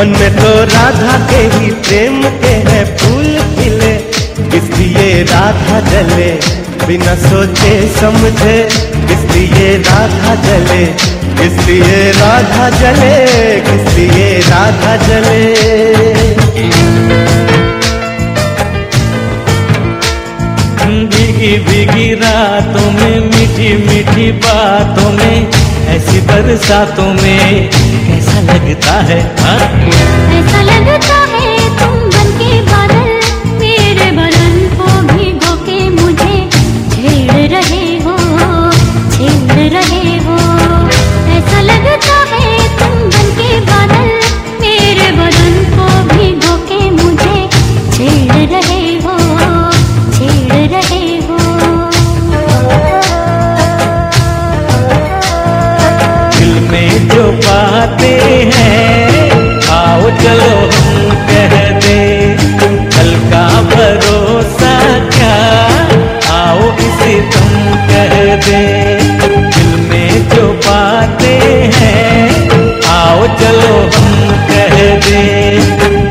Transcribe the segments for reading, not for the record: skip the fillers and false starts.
मन में तो राधा के ही प्रेम के हैं फूल खिले, इसलिए राधा जले बिना सोचे समझे, इसलिए राधा जले, इसलिए राधा जले, इसलिए राधा जले। भीगी भीगी रातों में, मीठी मीठी बातों में, ऐसी बरसातों में कैसा लगता है? ऐसा लगता है तुम बनके बादल, मेरे बदन को भिगो के मुझे छेड़ रहे हो, छेड़ रहे हो। ऐसा लगता है तुम बनके बादल, मेरे बदन को भिगो के मुझे छेड़ रहे हो, छेड़ रहे हो। दिल में जो बातें हैं आओ चलो हम कह दे, कल का भरोसा क्या आओ इसे तुम कह दे। दिल में जो बातें हैं आओ चलो हम कह दे,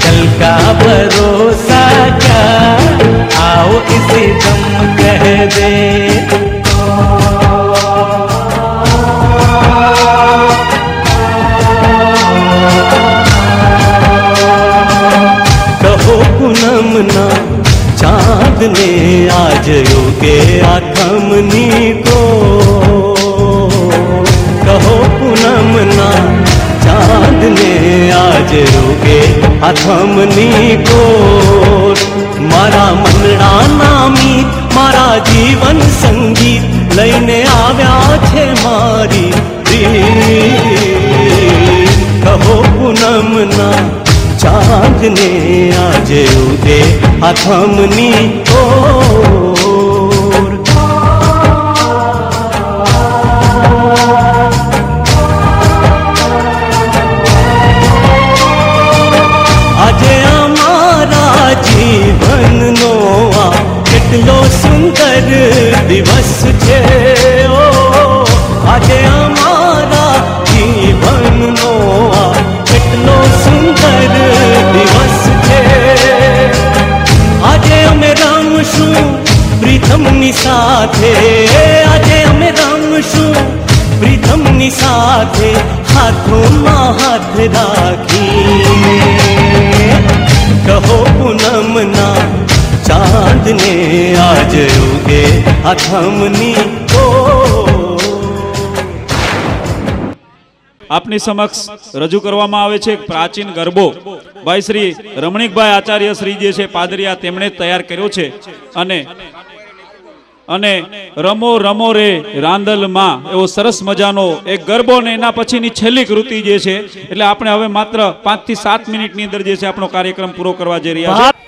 कल का भरोसा क्या आओ इसे तुम कह दे। पूनम ना चांद ने आज योगे आथमनी को, कहो पूनम ना चांद ने आज योगे आथमनी को। मारा मनड़ा नामी मारा जीवन संगीत लईने आव्या छे मारी प्रीत। कहो पूनम ना चांद ने आज उदे आथमनी ओर। આજે અમારા જીવનનો આ કેટલો સુંદર દિવસ છે ઓ, આજે અમારા જીવનનો આ કેટલો સુંદર દિવસ છે। આજે અમે રમશું પ્રીતમની સાથે, આજે અમે રમશું પ્રીતમની સાથે, હાથોમાં હાથ રાખીને। કહો પૂનમના ચાંદને આજ ઉગે આથમની ઓર। આપની સમક્ષ રજૂ કરવામાં આવે છે એક પ્રાચીન ગરબો ભાઈ શ્રી રમણીકભાઈ આચાર્ય શ્રી જે છે પાદરિયા તેમણે તૈયાર કર્યો છે। અને રમો રમો રે રાંદલમાં એવો સરસ મજાનો એક ગરબો ને એના પછીની છેલ્લી કૃતિ જે છે, એટલે આપણે હવે માત્ર 5 થી 7 મિનિટની અંદર જે છે આપણો કાર્યક્રમ પૂરો કરવા જઈ રહ્યા છે।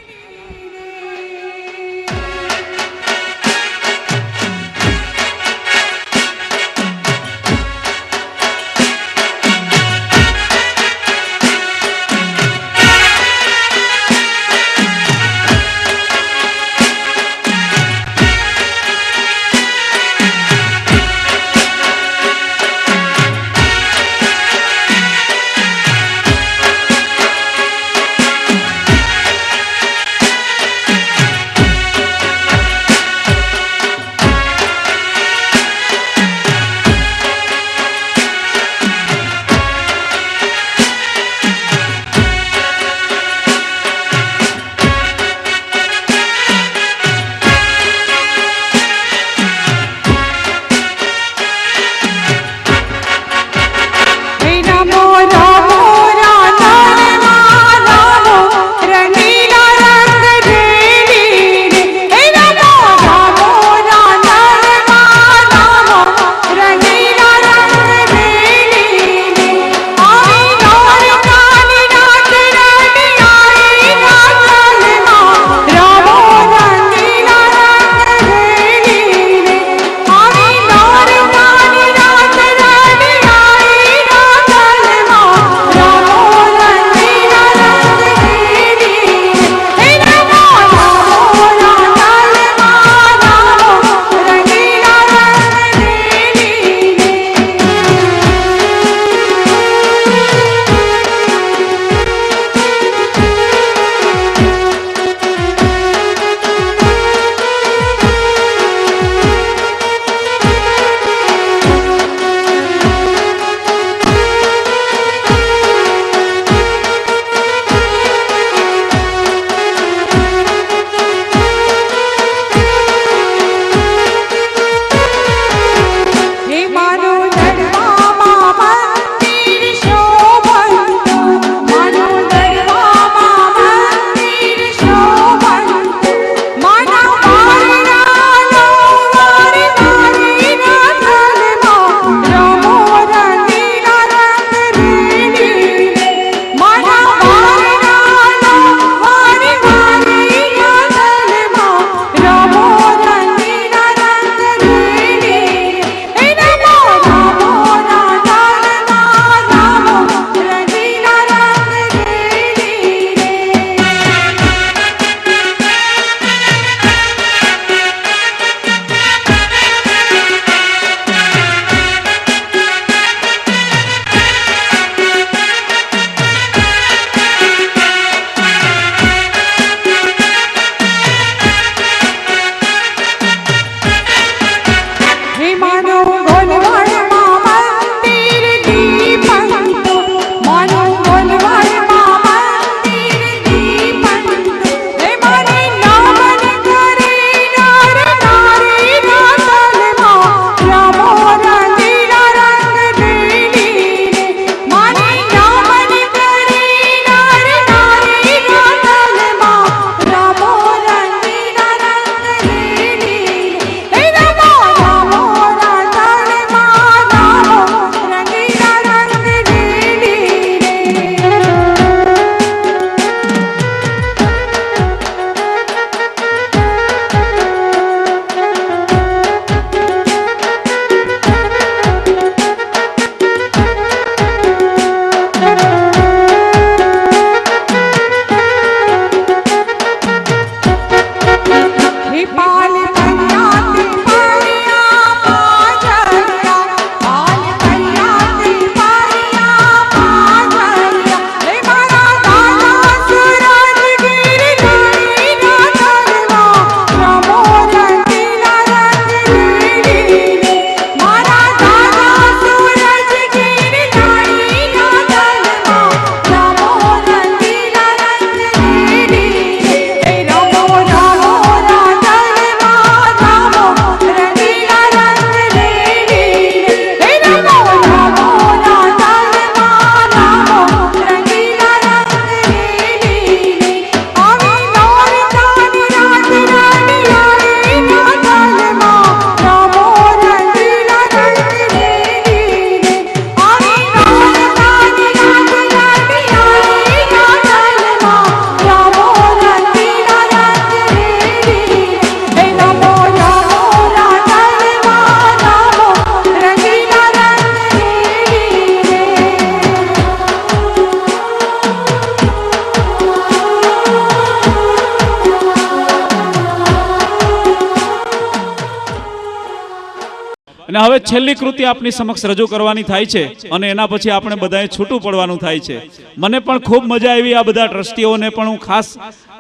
અને હવે છેલ્લી કૃતિ આપની સમક્ષ રજૂ કરવાની થાય છે અને એના પછી આપણે બધાએ છૂટું પડવાનું થાય છે. મને પણ ખૂબ મજા આવી. આ બધા ટ્રસ્ટીઓને પણ હું ખાસ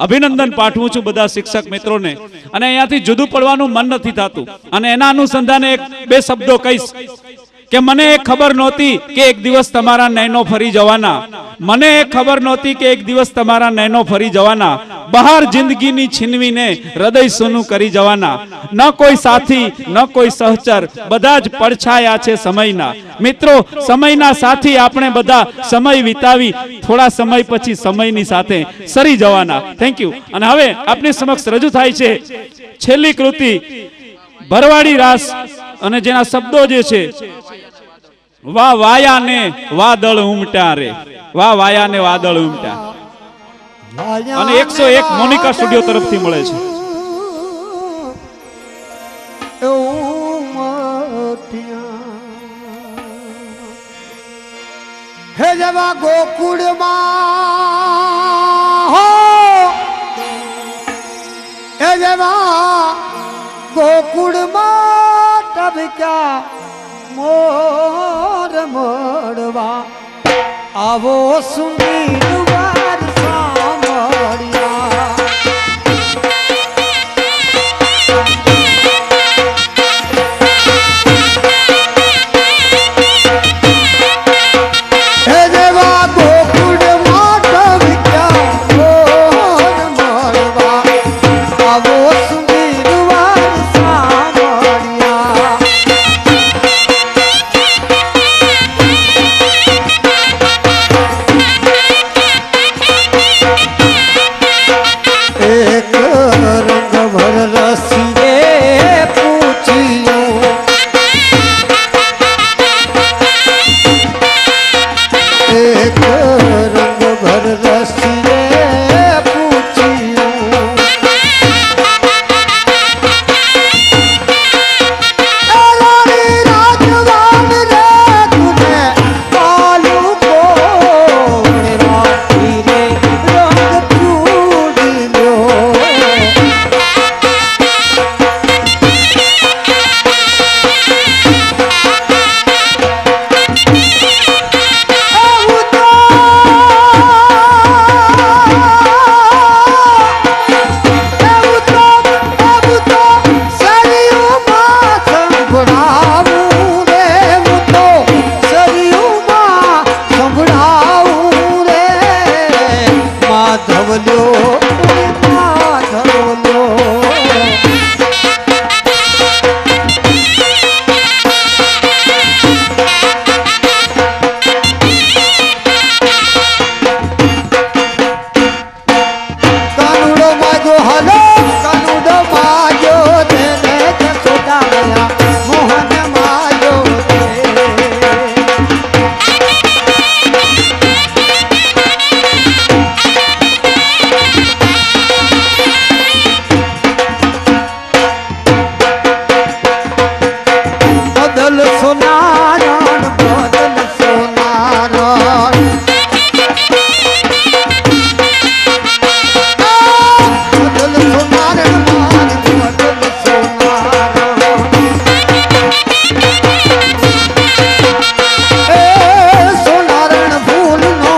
અભિનંદન પાઠવું છું, બધા શિક્ષક મિત્રોને. અને અહીંયાથી જુદું પડવાનું મન નથી થતું. અને એના અનુસંધાને એક બે શબ્દો કહીશ કે મને એ ખબર નહોતી કે એક દિવસ તમારા નયનો ફરી જવાના. મને એ ખબર નહોતી કે એક દિવસ તમારા નયનો ફરી જવાના. બહાર જિંદગીની છીનવીને હૃદય સૂનું કરી જવાના. ન કોઈ સાથી ન કોઈ સહચર, બધા જ પડછાયા છે સમયના. મિત્રો, સમયના સાથી આપણે બધા સમય વિતાવી થોડા સમય પછી સમયની સાથે સરી જવાના. Thank you. અને હવે આપની સમક્ષ રજૂ થાય છે છેલ્લી કૃતિ ભરવાડી રાસ, અને જેના શબ્દો જે છે વાહ વાયા ને વાદળ ઉમટા રે, વાહ વાયા ને વાદળ ઉમટા. અને 101 મોનિકા સ્ટુડિયો તરફથી મળે છે. હે જવા ગોકુળમાં હો, હે જવા ગોકુળમાં ટબક્યા મોર મોરવા, આવો સુંદર વાર સાંભળ્યા. હે દેવા ગોકુળમાં ટબક્યા મોર મોરવા, આવો સુંદર વાર સાંભળ્યા. એક રંગ ભર રસીએ પૂછ્યું, એક રંગ ભર રસીએ પૂછ્યું, રાણી રાજવાન રે તુને પાલું કોણ રાખી રે રંગ ચૂડી લ્યો. બદલ સોનારણ બદલ સોનારણ, બદલ સોનારણ બદલ સોનારણ, એ સોનારણ ફૂલનો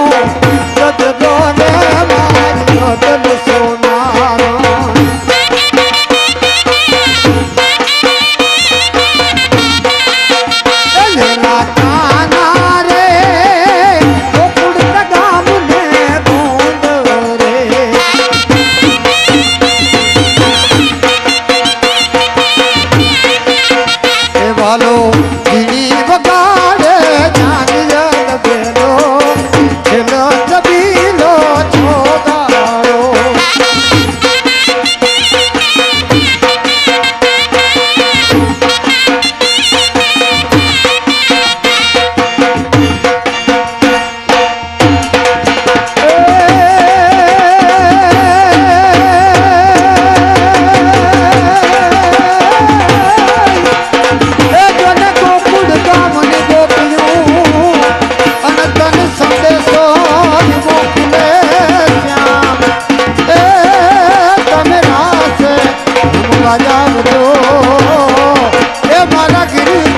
બદલો ને મારી બદલ સોનારણ. કાના રે ગોકુળ ગામ ને ગોંદ રે, એ વાલો જીણી વગાડે જાનિયલ બેલો, છેલ્લો જબીલો છોડાળો. રાજા એ મારા ગિરી